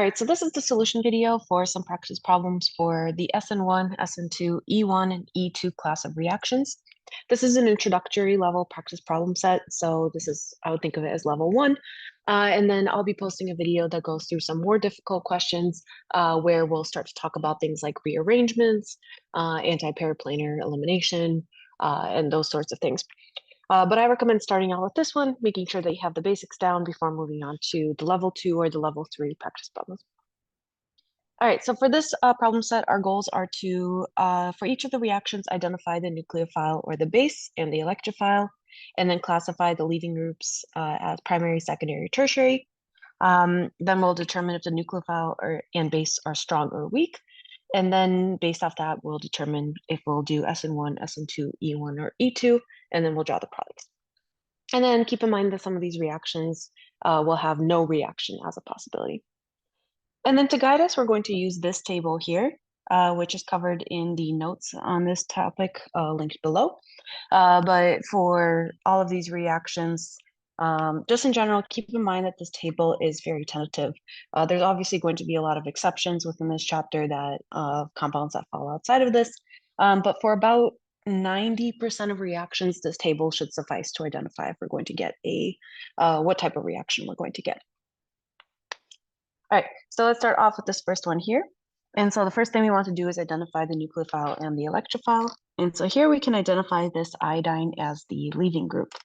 right, so this is the solution video for some practice problems for the SN1, SN2, E1, and E2 class of reactions. This is an introductory level practice problem set, so I would think of it as level 1. And then I'll be posting a video that goes through some more difficult questions where we'll start to talk about things like rearrangements, anti-paraplanar elimination, and those sorts of things. But I recommend starting out with this one, making sure that you have the basics down before moving on to the level 2 or the level 3 practice problems. All right, so for this problem set, our goals are to, for each of the reactions, identify the nucleophile or the base and the electrophile, and then classify the leaving groups as primary, secondary, tertiary. Then we'll determine if the nucleophile and base are strong or weak. And then based off that, we'll determine if we'll do SN1, SN2, E1, or E2, and then we'll draw the products. And then keep in mind that some of these reactions will have no reaction as a possibility. And then to guide us, we're going to use this table here, which is covered in the notes on this topic linked below. But for all of these reactions, just in general, keep in mind that this table is very tentative. There's obviously going to be a lot of exceptions within this chapter that compounds that fall outside of this. But for about 90% of reactions, this table should suffice to identify if we're going to get what type of reaction we're going to get. All right, so let's start off with this first one here. And so the first thing we want to do is identify the nucleophile and the electrophile. And so here we can identify this iodine as the leaving group.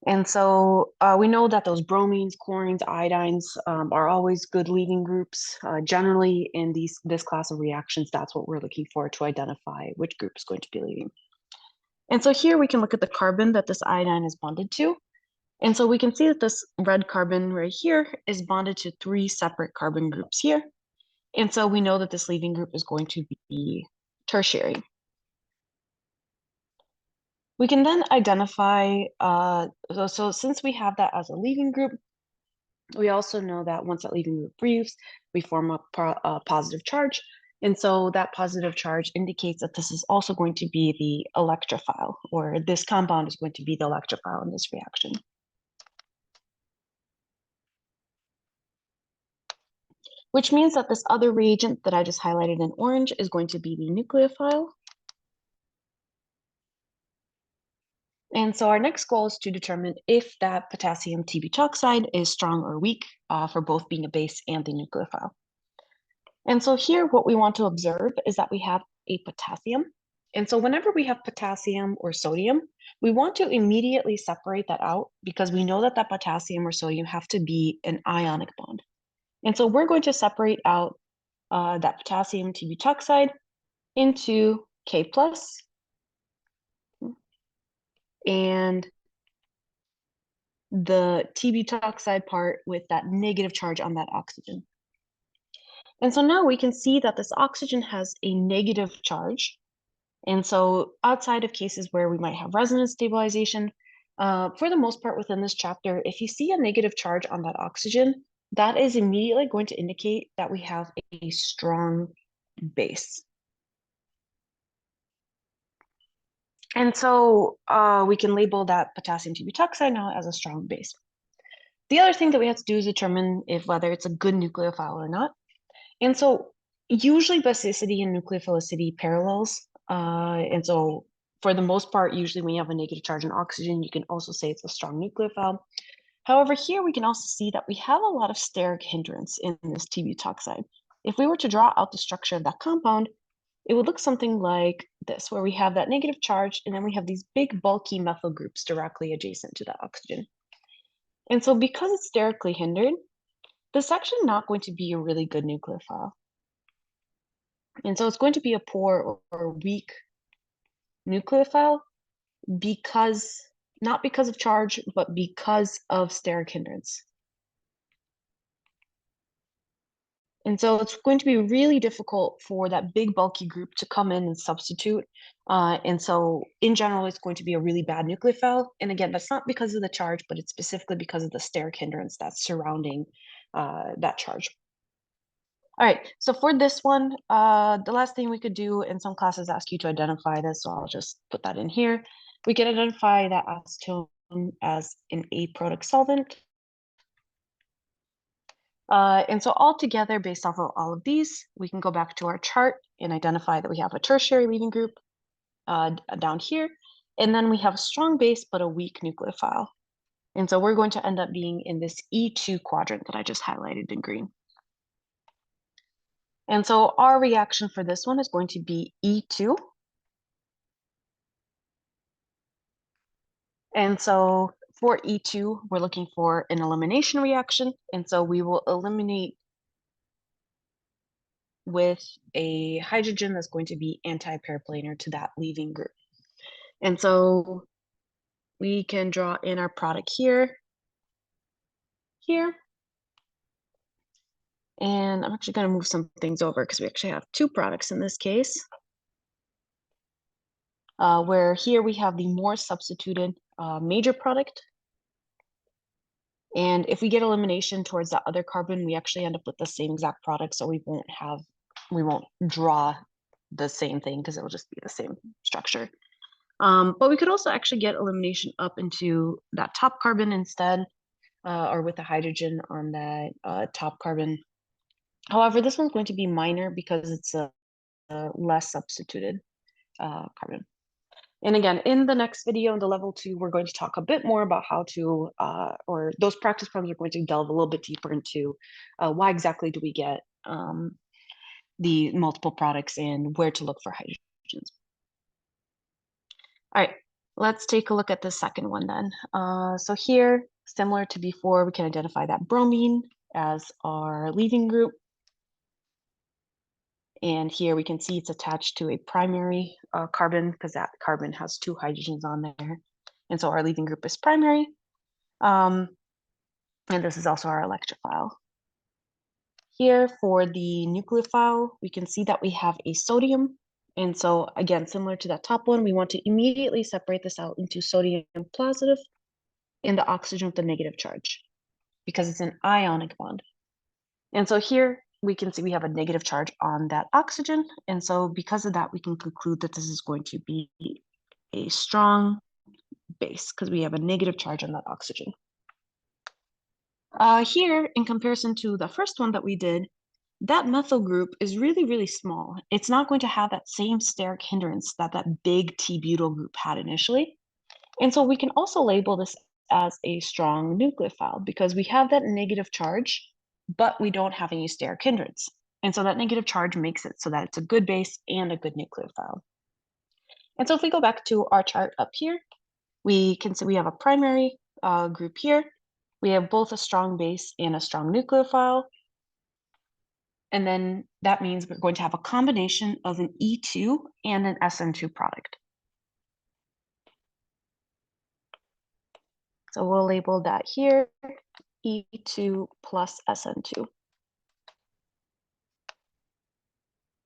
And so we know that those bromines, chlorines, iodines are always good leaving groups. Generally in this class of reactions, that's what we're looking for to identify which group is going to be leaving. And so here we can look at the carbon that this iodine is bonded to. And so we can see that this red carbon right here is bonded to 3 separate carbon groups here. And so we know that this leaving group is going to be tertiary. We can then identify, so since we have that as a leaving group, we also know that once that leaving group leaves, we form a positive charge. And so that positive charge indicates that this is also going to be the electrophile, or this compound is going to be the electrophile in this reaction. Which means that this other reagent that I just highlighted in orange is going to be the nucleophile. And so our next goal is to determine if that potassium Tb-toxide is strong or weak for both being a base and the nucleophile. And so here what we want to observe is that we have a potassium. And so whenever we have potassium or sodium, we want to immediately separate that out because we know that that potassium or sodium have to be an ionic bond. And so we're going to separate out that potassium Tb-toxide into K+, and the Tb-toxide part with that negative charge on that oxygen. And so now we can see that this oxygen has a negative charge. And so outside of cases where we might have resonance stabilization, for the most part within this chapter, if you see a negative charge on that oxygen, that is immediately going to indicate that we have a strong base. And so we can label that potassium Tb-toxide now as a strong base. The other thing that we have to do is determine whether it's a good nucleophile or not. And so usually basicity and nucleophilicity parallels. And so for the most part, usually when you have a negative charge on oxygen, you can also say it's a strong nucleophile. However, here we can also see that we have a lot of steric hindrance in this Tb-toxide. If we were to draw out the structure of that compound, it would look something like this, where we have that negative charge, and then we have these big bulky methyl groups directly adjacent to that oxygen. And so because it's sterically hindered, this is actually not going to be a really good nucleophile. And so it's going to be a poor or weak nucleophile not because of charge, but because of steric hindrance. And so it's going to be really difficult for that big bulky group to come in and substitute. And so in general, it's going to be a really bad nucleophile. And again, that's not because of the charge, but it's specifically because of the steric hindrance that's surrounding that charge. All right, so for this one, the last thing we could do, in some classes ask you to identify this, so I'll just put that in here. We can identify that acetone as an aprotic solvent. And so altogether, based off of all of these, we can go back to our chart and identify that we have a tertiary leaving group down here, and then we have a strong base but a weak nucleophile. And so we're going to end up being in this E2 quadrant that I just highlighted in green. And so our reaction for this one is going to be E2. And so for E2, we're looking for an elimination reaction. And so we will eliminate with a hydrogen that's going to be anti-paraplanar to that leaving group. And so we can draw in our product here, and I'm actually going to move some things over because we actually have two products in this case, where here we have the more substituted major product. And if we get elimination towards that other carbon, we actually end up with the same exact product, so we won't draw the same thing because it will just be the same structure. But we could also actually get elimination up into that top carbon instead, or with the hydrogen on that top carbon. However, this one's going to be minor because it's a less substituted carbon. And again, in the next video, in the level 2, we're going to talk a bit more about how to, or those practice problems are going to delve a little bit deeper into why exactly do we get the multiple products and where to look for hydrogens. All right, let's take a look at the second one then. So here, similar to before, we can identify that bromine as our leaving group. And here we can see it's attached to a primary carbon because that carbon has two hydrogens on there. And so our leaving group is primary. And this is also our electrophile. Here for the nucleophile, we can see that we have a sodium. And so again, similar to that top one, we want to immediately separate this out into sodium positive and the oxygen with the negative charge because it's an ionic bond. And so here we can see we have a negative charge on that oxygen. And so because of that, we can conclude that this is going to be a strong base because we have a negative charge on that oxygen. Here, in comparison to the first one that we did, that methyl group is really, really small. It's not going to have that same steric hindrance that that big T-butyl group had initially. And so we can also label this as a strong nucleophile because we have that negative charge, but we don't have any steric hindrance. And so that negative charge makes it so that it's a good base and a good nucleophile. And so if we go back to our chart up here, we can see we have a primary group here. We have both a strong base and a strong nucleophile. And then that means we're going to have a combination of an E2 and an SN2 product. So we'll label that here, E2 plus SN2. All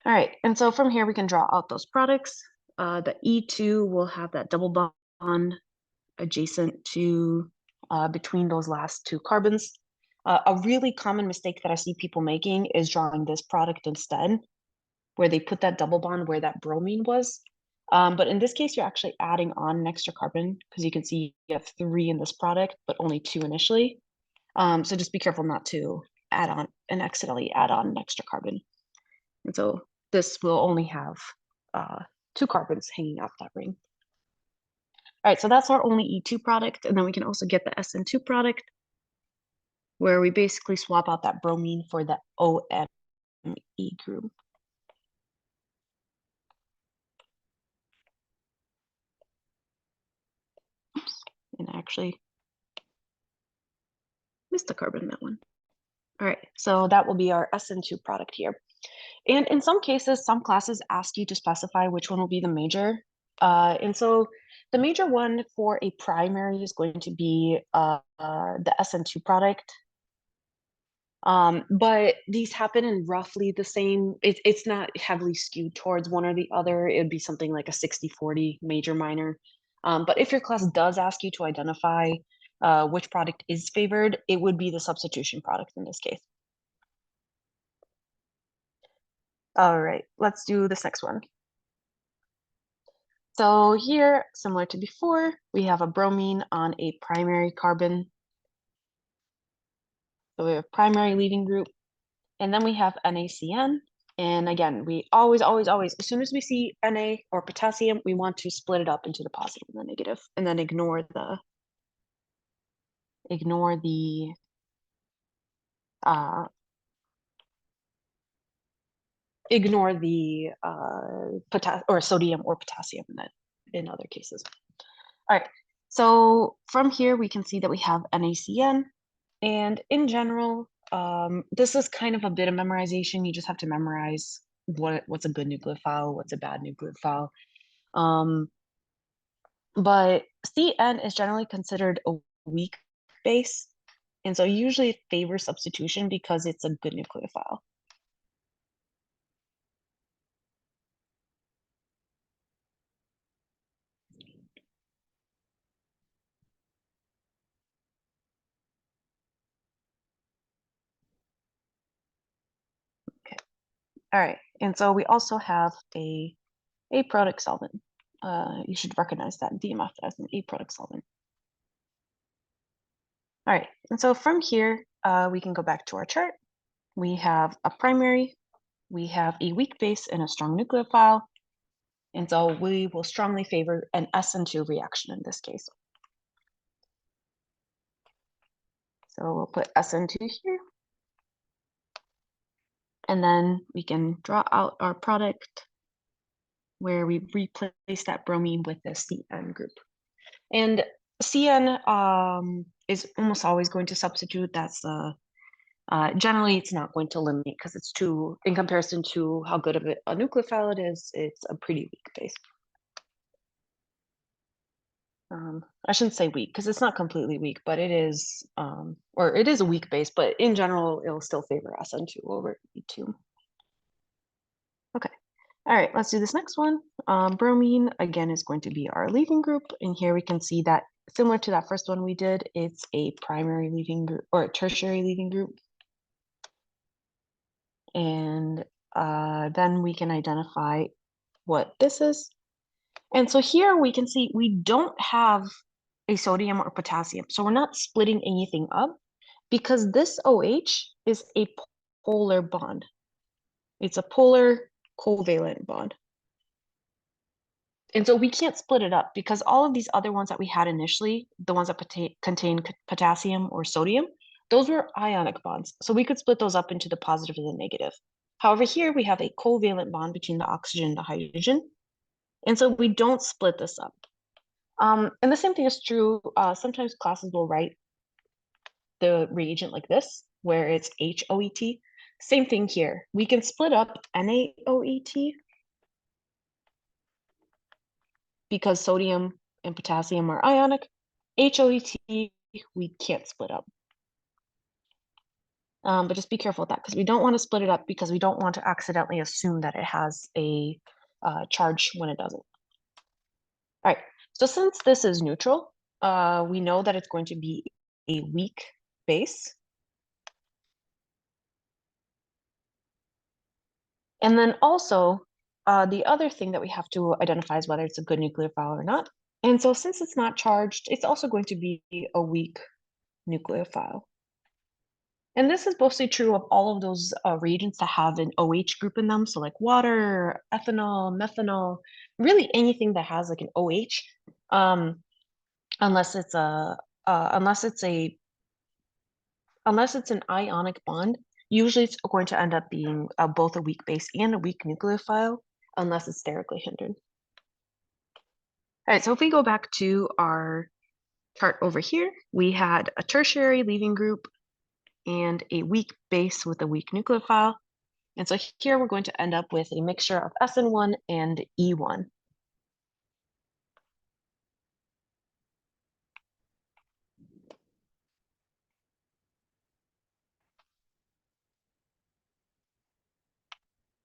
right, and so from here we can draw out those products. The E2 will have that double bond adjacent to between those last two carbons. A really common mistake that I see people making is drawing this product instead, where they put that double bond where that bromine was. But in this case, you're actually adding on an extra carbon because you can see you have 3 in this product, but only 2 initially. So just be careful not to add on and accidentally add on an extra carbon. And so this will only have 2 carbons hanging off that ring. All right, so that's our only E2 product. And then we can also get the SN2 product, where we basically swap out that bromine for the OMe group. Oops, and I actually missed a carbon in that one. All right, so that will be our SN2 product here. And in some cases, some classes ask you to specify which one will be the major. And so the major one for a primary is going to be the SN2 product. But these happen in roughly the same, it's not heavily skewed towards one or the other. It would be something like a 60-40 major minor. But if your class does ask you to identify which product is favored, it would be the substitution product in this case. All right, let's do this next one. So here, similar to before, we have a bromine on a primary carbon. So we have primary leaving group, and then we have NaCN. And again, we always, as soon as we see Na or potassium, we want to split it up into the positive and the negative, and then ignore the sodium or potassium in other cases. All right, so from here we can see that we have NaCN, and in general, this is kind of a bit of memorization. You just have to memorize what's a good nucleophile, what's a bad nucleophile. But CN is generally considered a weak base, and so usually it favors substitution because it's a good nucleophile. Okay. All right, and so we also have a product solvent. You should recognize that DMF as an product solvent. All right, and so from here, we can go back to our chart. We have a primary, we have a weak base and a strong nucleophile, and so we will strongly favor an SN2 reaction in this case. So we'll put SN2 here, and then we can draw out our product where we replace that bromine with the CN group. And CN is almost always going to substitute. That's generally it's not going to eliminate because it's too, in comparison to how good of a nucleophile it is, it's a pretty weak base. I shouldn't say weak because it's not completely weak, but it is, or it is a weak base, but in general, it'll still favor SN2 over E2. Okay. All right, let's do this next one. Bromine, again, is going to be our leaving group. And here we can see that similar to that first one we did, it's a primary leaving group or a tertiary leaving group. And then we can identify what this is. And so here we can see we don't have a sodium or potassium. So we're not splitting anything up because this OH is a polar bond. It's a polar covalent bond. And so we can't split it up because all of these other ones that we had initially, the ones that contain potassium or sodium, those were ionic bonds. So we could split those up into the positive and the negative. However, here we have a covalent bond between the oxygen and the hydrogen. And so we don't split this up. And the same thing is true. Sometimes classes will write the reagent like this, where it's HOET. Same thing here. We can split up NaOET because sodium and potassium are ionic. HOET, we can't split up. But just be careful with that because we don't want to split it up because we don't want to accidentally assume that it has a charge when it doesn't. All right, so since this is neutral, we know that it's going to be a weak base. And then also, the other thing that we have to identify is whether it's a good nucleophile or not. And so since it's not charged, it's also going to be a weak nucleophile. And this is mostly true of all of those reagents that have an OH group in them. So like water, ethanol, methanol, really anything that has like an OH, unless it's an ionic bond, usually it's going to end up being both a weak base and a weak nucleophile, unless it's sterically hindered. All right, so if we go back to our chart over here, we had a tertiary leaving group and a weak base with a weak nucleophile. And so here we're going to end up with a mixture of SN1 and E1.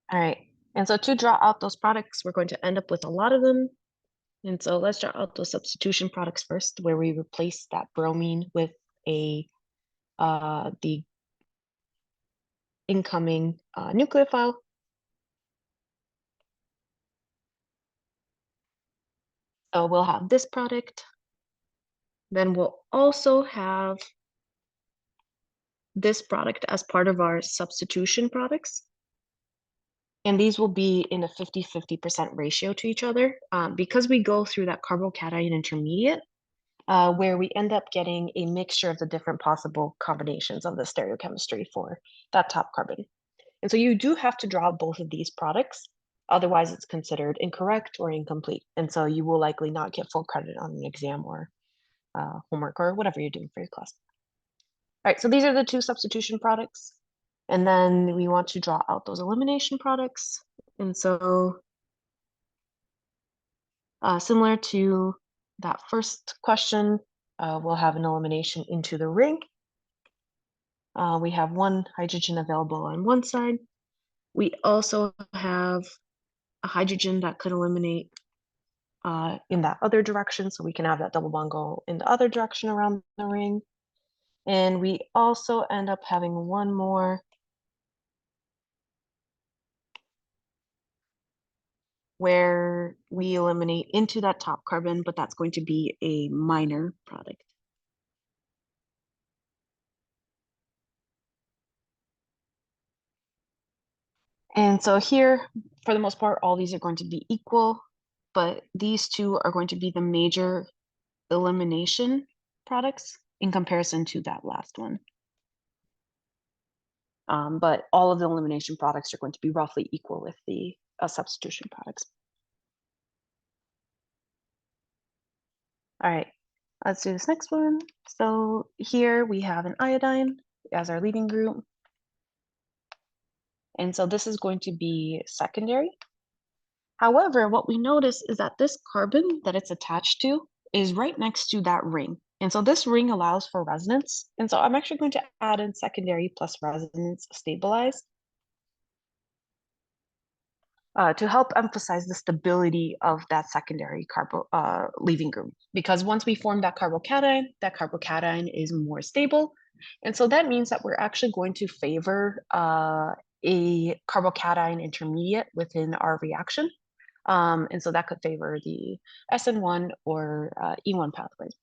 All right, and so to draw out those products, we're going to end up with a lot of them. And so let's draw out those substitution products first, where we replace that bromine with the incoming nucleophile. So we'll have this product. Then we'll also have this product as part of our substitution products. And these will be in a 50-50% ratio to each other because we go through that carbocation intermediate where we end up getting a mixture of the different possible combinations of the stereochemistry for that top carbon. And so you do have to draw both of these products. Otherwise, it's considered incorrect or incomplete. And so you will likely not get full credit on an exam or homework or whatever you're doing for your class. All right, so these are the two substitution products. And then we want to draw out those elimination products. And so similar to that first question, we'll have an elimination into the ring. We have one hydrogen available on one side. We also have a hydrogen that could eliminate in that other direction, so we can have that double bond go in the other direction around the ring. And we also end up having one more where we eliminate into that top carbon, but that's going to be a minor product. And so here, for the most part, all these are going to be equal, but these two are going to be the major elimination products in comparison to that last one. But all of the elimination products are going to be roughly equal with the substitution products. All right, let's do this next one. So here we have an iodine as our leading group. And so this is going to be secondary. However, what we notice is that this carbon that it's attached to is right next to that ring. And so this ring allows for resonance. And so I'm actually going to add in secondary plus resonance stabilized to help emphasize the stability of that secondary leaving group. Because once we form that carbocation is more stable. And so that means that we're actually going to favor a carbocation intermediate within our reaction. And so that could favor the SN1 or E1 pathways.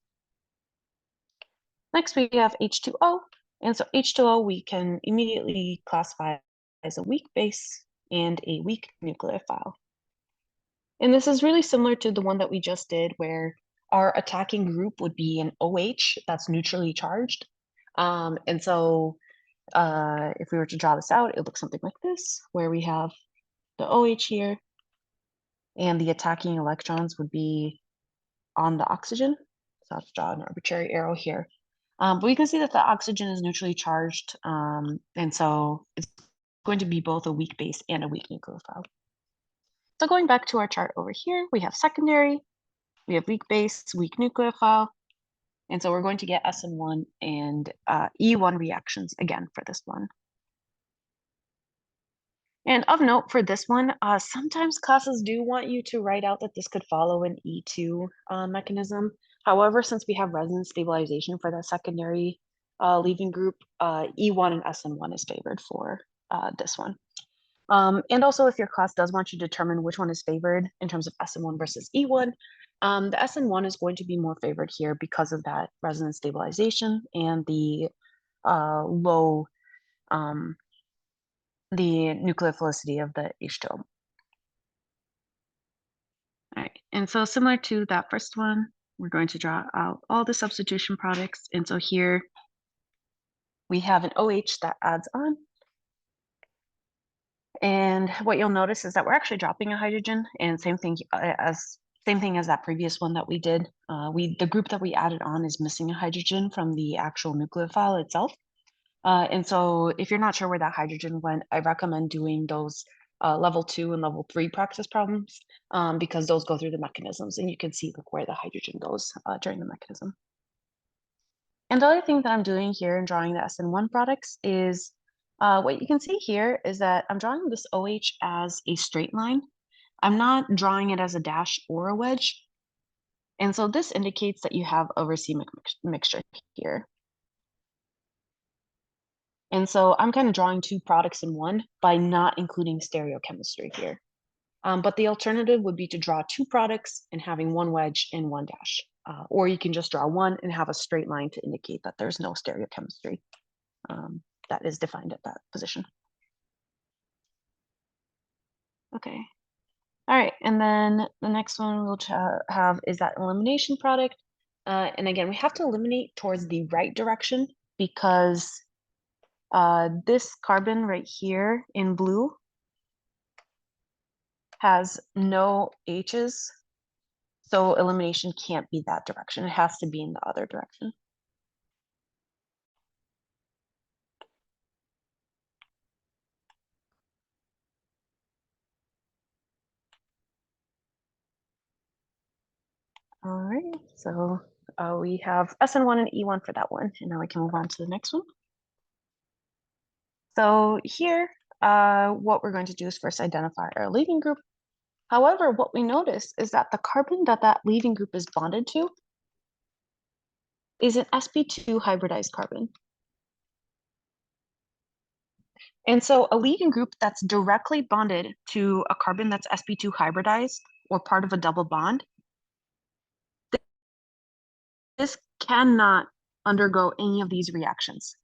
Next, we have H2O. And so H2O we can immediately classify as a weak base and a weak nucleophile. And this is really similar to the one that we just did where our attacking group would be an OH that's neutrally charged. And so if we were to draw this out, it looks something like this, where we have the OH here, and the attacking electrons would be on the oxygen. So I'll draw an arbitrary arrow here. But we can see that the oxygen is neutrally charged, and so it's going to be both a weak base and a weak nucleophile. So going back to our chart over here, we have secondary, we have weak base, weak nucleophile, and so we're going to get SN1 and E1 reactions again for this one. And of note for this one, sometimes classes do want you to write out that this could follow an E2 mechanism. However, since we have resonance stabilization for the secondary leaving group, E1 and SN1 is favored for this one. And also, if your class does want you to determine which one is favored in terms of SN1 versus E1, the SN1 is going to be more favored here because of that resonance stabilization and the low the nucleophilicity of the H2O. All right, and so similar to that first one, we're going to draw out all the substitution products. And so here we have an OH that adds on. And what you'll notice is that we're actually dropping a hydrogen, and same thing as that previous one that we did. The group that we added on is missing a hydrogen from the actual nucleophile itself. And so if you're not sure where that hydrogen went, I recommend doing those level 2 and level 3 practice problems because those go through the mechanisms and you can see where the hydrogen goes during the mechanism. And the other thing that I'm doing here in drawing the SN1 products is what you can see here is that I'm drawing this OH as a straight line. I'm not drawing it as a dash or a wedge. And so this indicates that you have a racemic mixture here. And so I'm kind of drawing two products in one by not including stereochemistry here. But the alternative would be to draw two products and having one wedge and one dash. Or you can just draw one and have a straight line to indicate that there's no stereochemistry. that is defined at that position. Okay. All right, and then the next one we'll have is that elimination product. And again, we have to eliminate towards the right direction because this carbon right here in blue has no H's, so elimination can't be that direction. It has to be in the other direction. All right, so we have SN1 and E1 for that one, and now we can move on to the next one. So here, what we're going to do is first identify our leaving group. However, what we notice is that the carbon that leaving group is bonded to is an sp2 hybridized carbon. And so a leaving group that's directly bonded to a carbon that's sp2 hybridized or part of a double bond, this cannot undergo any of these reactions.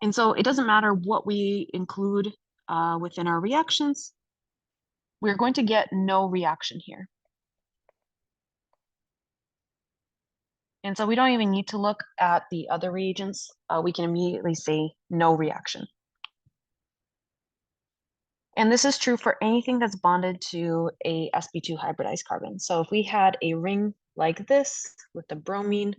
And so it doesn't matter what we include within our reactions, we're going to get no reaction here. And so we don't even need to look at the other reagents. We can immediately say no reaction. And this is true for anything that's bonded to a sp2 hybridized carbon. So if we had a ring like this with the bromine,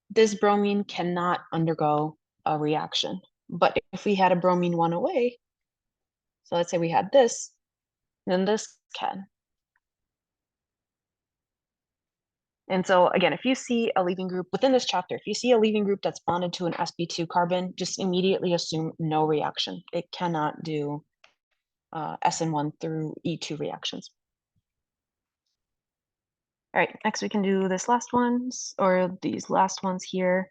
this bromine cannot undergo a reaction. But if we had a bromine one away, so let's say we had this, then this can. And so again, if you see a leaving group within this chapter, if you see a leaving group that's bonded to an sp2 carbon, just immediately assume no reaction. It cannot do SN1 through E2 reactions. All right, next we can do this last ones, or these last ones here.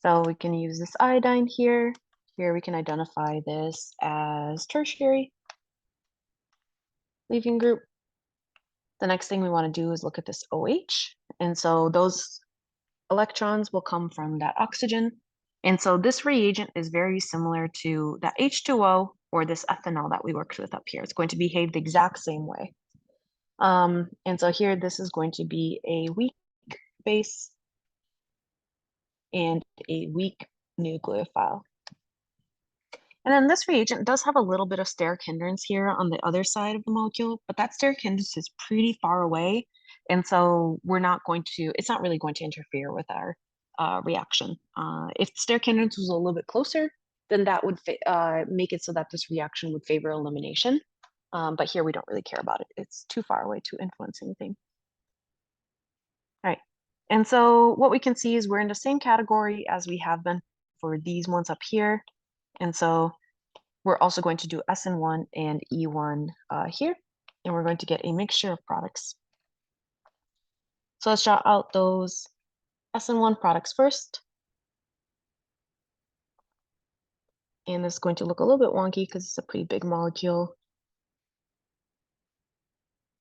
So we can use this iodine here. Here we can identify this as tertiary leaving group. The next thing we want to do is look at this OH. And so those electrons will come from that oxygen. And so this reagent is very similar to that H2O or this ethanol that we worked with up here. It's going to behave the exact same way. And so here, this is going to be a weak base and a weak nucleophile. And then this reagent does have a little bit of steric hindrance here on the other side of the molecule, but that steric hindrance is pretty far away. And so it's not really going to interfere with our reaction. If the steric hindrance was a little bit closer, then that would make it so that this reaction would favor elimination. But here we don't really care about it. It's too far away to influence anything. All right. And so what we can see is we're in the same category as we have been for these ones up here. And so we're also going to do SN1 and E1 here, and we're going to get a mixture of products. So let's draw out those SN1 products first. And this is going to look a little bit wonky because it's a pretty big molecule.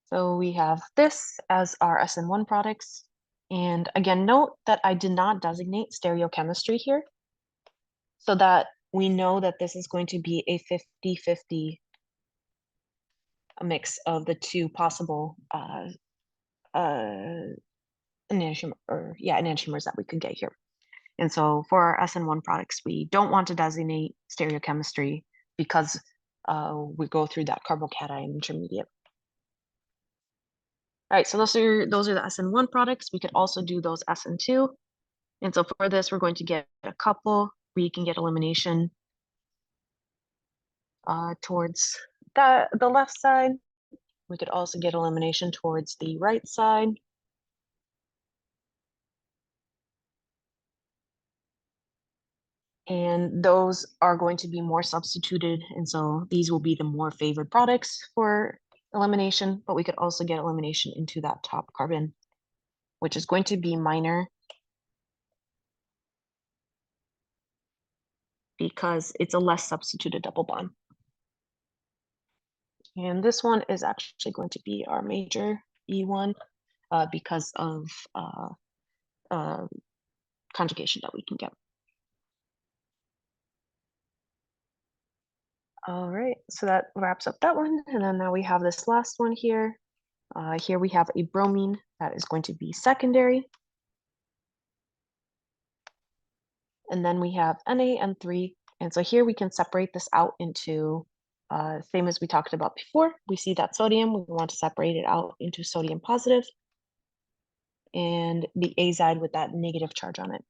So we have this as our SN1 products. And again, note that I did not designate stereochemistry here, so that we know that this is going to be a 50-50 mix of the two possible enantiomers that we could get here. And so for our SN1 products, we don't want to designate stereochemistry because we go through that carbocation intermediate. All right, so those are the SN1 products. We could also do those SN2. And so for this, we're going to get a couple. We can get elimination towards the left side. We could also get elimination towards the right side. And those are going to be more substituted. And so these will be the more favored products for elimination, but we could also get elimination into that top carbon, which is going to be minor because it's a less substituted double bond. And this one is actually going to be our major E1 because of conjugation that we can get. All right, so that wraps up that one. And then now we have this last one here. Here we have a bromine that is going to be secondary. And then we have NaN3. And so here we can separate this out into, same as we talked about before. We see that sodium, we want to separate it out into sodium positive and the azide with that negative charge on it.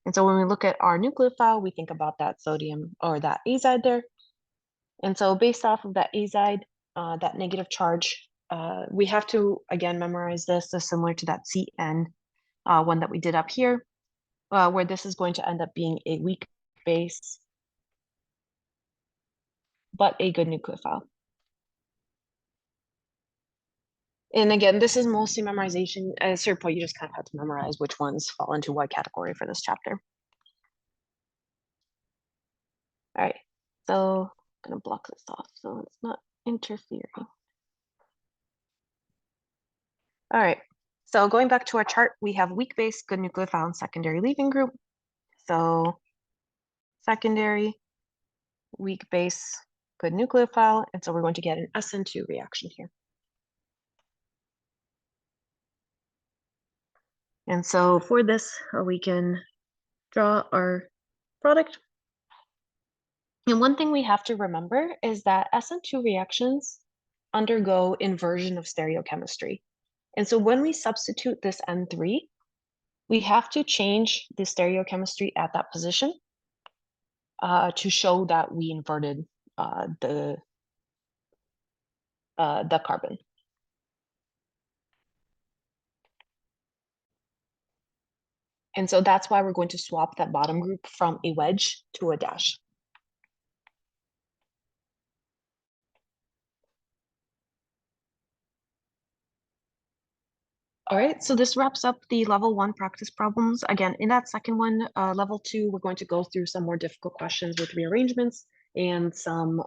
And so when we look at our nucleophile, we think about that sodium or that azide there. And so based off of that azide, that negative charge, we have to, again, memorize this. So similar to that CN one that we did up here, where this is going to end up being a weak base, but a good nucleophile. And again, this is mostly memorization. At a certain point, you just kind of have to memorize which ones fall into what category for this chapter. All right, so I'm gonna block this off so it's not interfering. All right, so going back to our chart, we have weak base, good nucleophile, and secondary leaving group. So secondary, weak base, good nucleophile, and so we're going to get an SN2 reaction here. And so for this, we can draw our product. And one thing we have to remember is that SN2 reactions undergo inversion of stereochemistry. And so when we substitute this N3, we have to change the stereochemistry at that position to show that we inverted the carbon. And so that's why we're going to swap that bottom group from a wedge to a dash. All right, so this wraps up the level 1 practice problems. Again, in that second one, level 2, we're going to go through some more difficult questions with rearrangements and some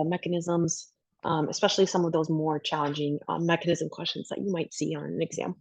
mechanisms, especially some of those more challenging mechanism questions that you might see on an exam.